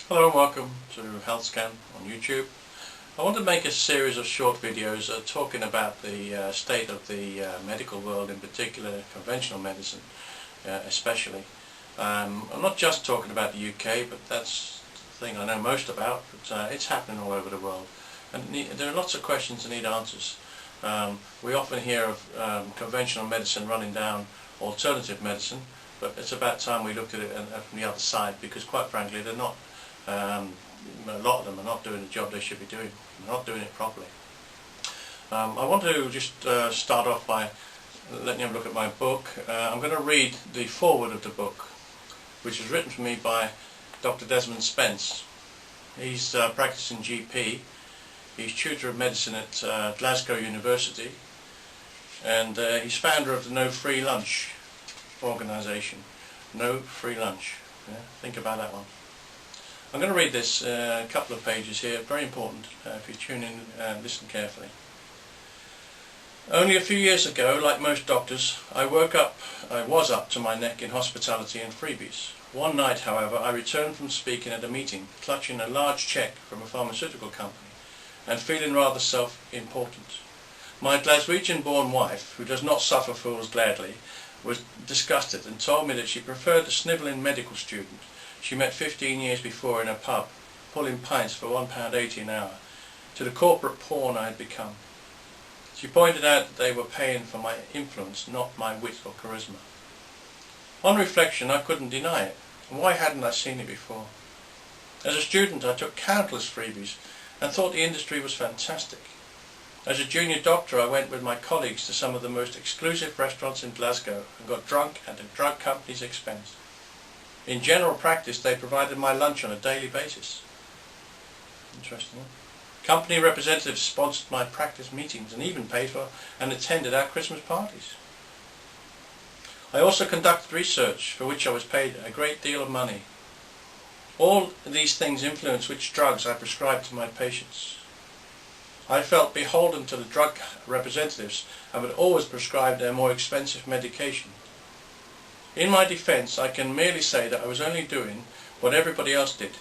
Hello and welcome to NETSCAN on YouTube. I want to make a series of short videos talking about the state of the medical world, in particular conventional medicine especially. I'm not just talking about the UK, but that's the thing I know most about, but it's happening all over the world. And there are lots of questions that need answers. We often hear of conventional medicine running down alternative medicine, but it's about time we looked at it from the other side, because quite frankly they're not. A lot of them are not doing the job they should be doing. They're not doing it properly. I want to just start off by letting you have a look at my book. I'm going to read the foreword of the book, which was written for me by Dr. Desmond Spence. He's a practicing GP. He's tutor of medicine at Glasgow University, and he's founder of the No Free Lunch organisation. No Free Lunch. Yeah? Think about that one. I'm going to read this a couple of pages here, very important if you tune in and listen carefully. Only a few years ago, like most doctors, I was up to my neck in hospitality and freebies. One night, however, I returned from speaking at a meeting, clutching a large cheque from a pharmaceutical company and feeling rather self-important. My Glaswegian-born wife, who does not suffer fools gladly, was disgusted and told me that she preferred the snivelling medical student she met 15 years before in a pub, pulling pints for £1.80 an hour, to the corporate pawn I had become. She pointed out that they were paying for my influence, not my wit or charisma. On reflection, I couldn't deny it, and why hadn't I seen it before? As a student, I took countless freebies and thought the industry was fantastic. As a junior doctor, I went with my colleagues to some of the most exclusive restaurants in Glasgow and got drunk at the drug company's expense. In general practice, they provided my lunch on a daily basis. Interesting, huh? Company representatives sponsored my practice meetings and even paid for and attended our Christmas parties. I also conducted research for which I was paid a great deal of money. All these things influenced which drugs I prescribed to my patients. I felt beholden to the drug representatives and would always prescribe their more expensive medication. In my defence, I can merely say that I was only doing what everybody else did.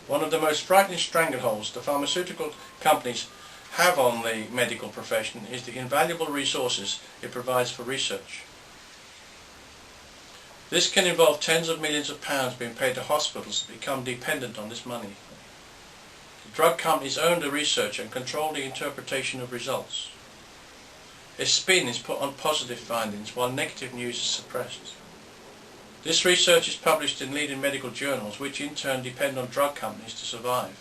One of the most frightening strangleholds the pharmaceutical companies have on the medical profession is the invaluable resources it provides for research. This can involve tens of millions of pounds being paid to hospitals that become dependent on this money. The drug companies own the research and control the interpretation of results. A spin is put on positive findings while negative news is suppressed. This research is published in leading medical journals, which in turn depend on drug companies to survive.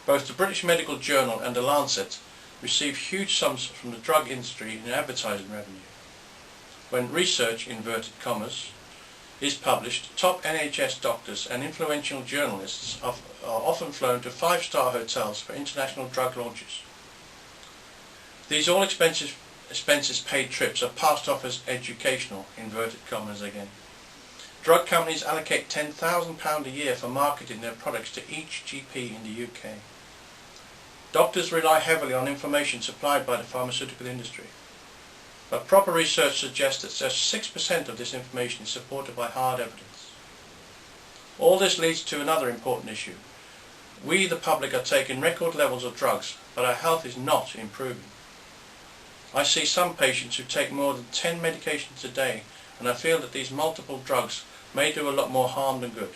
Both the British Medical Journal and the Lancet receive huge sums from the drug industry in advertising revenue. When research, inverted commas, is published, top NHS doctors and influential journalists are often flown to five-star hotels for international drug launches. These all expenses paid trips are passed off as educational, inverted commas again. Drug companies allocate £10,000 a year for marketing their products to each GP in the UK. Doctors rely heavily on information supplied by the pharmaceutical industry, but proper research suggests that just 6% of this information is supported by hard evidence. All this leads to another important issue. We, the public, are taking record levels of drugs, but our health is not improving. I see some patients who take more than 10 medications a day, and I feel that these multiple drugs may do a lot more harm than good.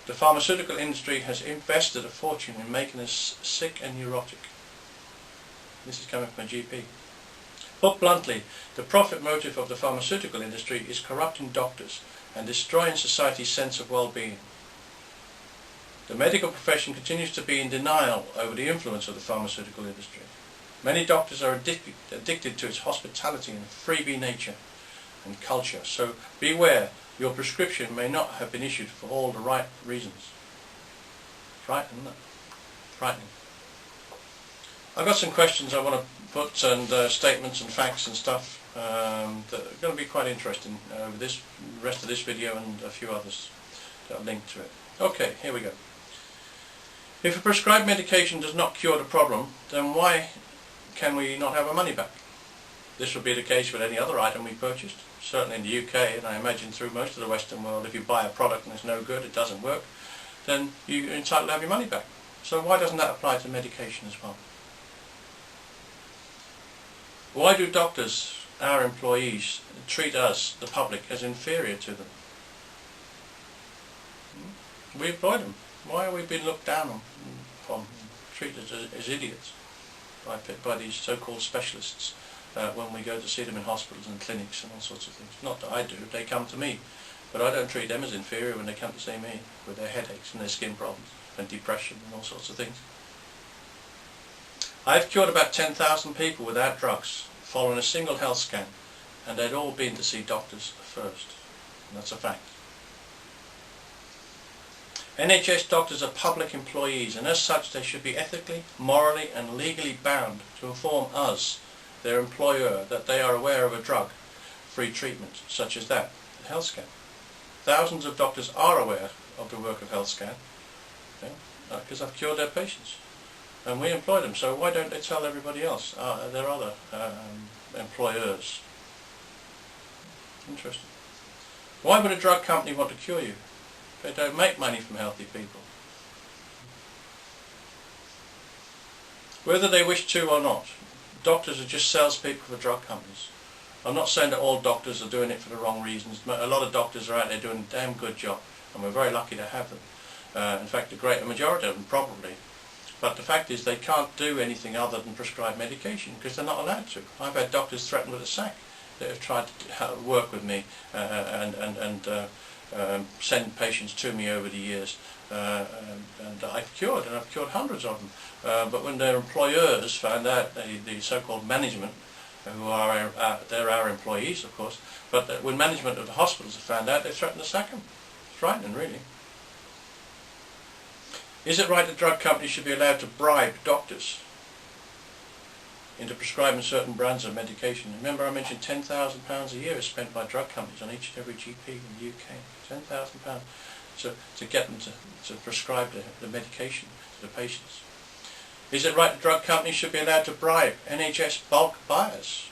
The pharmaceutical industry has invested a fortune in making us sick and neurotic. This is coming from a GP. Put bluntly, the profit motive of the pharmaceutical industry is corrupting doctors and destroying society's sense of well-being. The medical profession continues to be in denial over the influence of the pharmaceutical industry. Many doctors are addicted to its hospitality and freebie nature and culture, so beware, your prescription may not have been issued for all the right reasons. Frightening, isn't it? Frightening. I've got some questions I want to put, and statements and facts and stuff that are going to be quite interesting over the rest of this video and a few others that are linked to it. Okay, here we go. If a prescribed medication does not cure the problem, then why can we not have our money back? This would be the case with any other item we purchased. Certainly in the UK, and I imagine through most of the Western world, if you buy a product and it's no good, it doesn't work, then you're entitled to have your money back. So why doesn't that apply to medication as well? Why do doctors, our employees, treat us, the public, as inferior to them? We employ them. Why are we being looked down upon, treated as idiots by these so-called specialists when we go to see them in hospitals and clinics and all sorts of things? Not that I do, they come to me, but I don't treat them as inferior when they come to see me with their headaches and their skin problems and depression and all sorts of things. I've cured about 10,000 people without drugs following a single health scan, and they'd all been to see doctors first, and that's a fact. NHS doctors are public employees, and as such they should be ethically, morally and legally bound to inform us, their employer, that they are aware of a drug-free treatment such as that, the health scan. Thousands of doctors are aware of the work of health scan, because I've cured their patients. And we employ them, so why don't they tell everybody else, their other employers? Interesting. Why would a drug company want to cure you? They don't make money from healthy people. Whether they wish to or not, doctors are just salespeople for drug companies. I'm not saying that all doctors are doing it for the wrong reasons. A lot of doctors are out there doing a damn good job, and we're very lucky to have them. In fact, the great majority of them probably. But the fact is they can't do anything other than prescribe medication because they're not allowed to. I've had doctors threatened with a sack that have tried to work with me and send patients to me over the years. And I've cured hundreds of them. But when their employers found out, the so-called management, who are they're our employees of course, but when management of the hospitals have found out, they threatened to sack them. It's frightening, really. Is it right that drug companies should be allowed to bribe doctors into prescribing certain brands of medication? Remember I mentioned £10,000 a year is spent by drug companies on each and every GP in the UK. £10,000 to get them to prescribe the medication to the patients. Is it right that drug companies should be allowed to bribe NHS bulk buyers,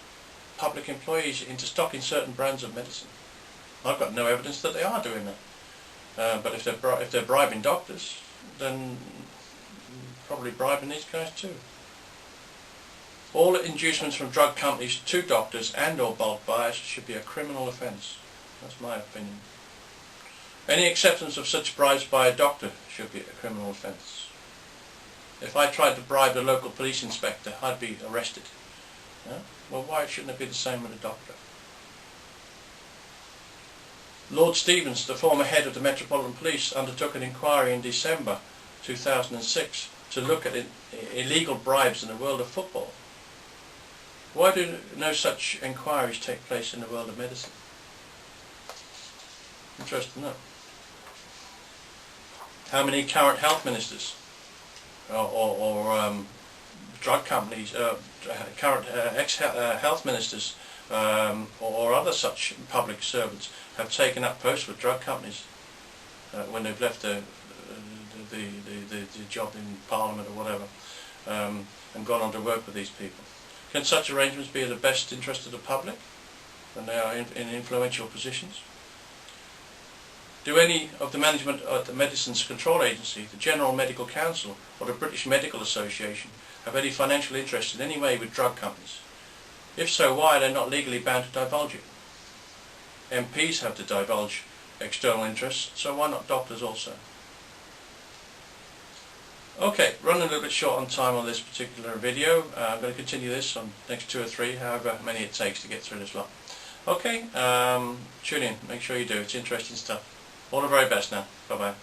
public employees, into stocking certain brands of medicine? I've got no evidence that they are doing that. But if they're bribing doctors, then probably bribing these guys too. All inducements from drug companies to doctors and or bulk buyers should be a criminal offence. That's my opinion. Any acceptance of such bribes by a doctor should be a criminal offence. If I tried to bribe the local police inspector, I'd be arrested. Yeah? Well, why shouldn't it be the same with a doctor? Lord Stevens, the former head of the Metropolitan Police, undertook an inquiry in December 2006 to look at illegal bribes in the world of football. Why do no such inquiries take place in the world of medicine? Interesting, no? How many current health ministers or drug companies, current ex-health ministers or other such public servants have taken up posts with drug companies when they've left the job in Parliament or whatever and gone on to work with these people? Can such arrangements be in the best interest of the public when they are in influential positions? Do any of the management of the Medicines Control Agency, the General Medical Council or the British Medical Association have any financial interest in any way with drug companies? If so, why are they not legally bound to divulge it? MPs have to divulge external interests, so why not doctors also? Okay, running a little bit short on time on this particular video. I'm going to continue this on next 2 or 3, however many it takes to get through this lot. Okay, tune in, make sure you do, it's interesting stuff. All the very best now, bye bye.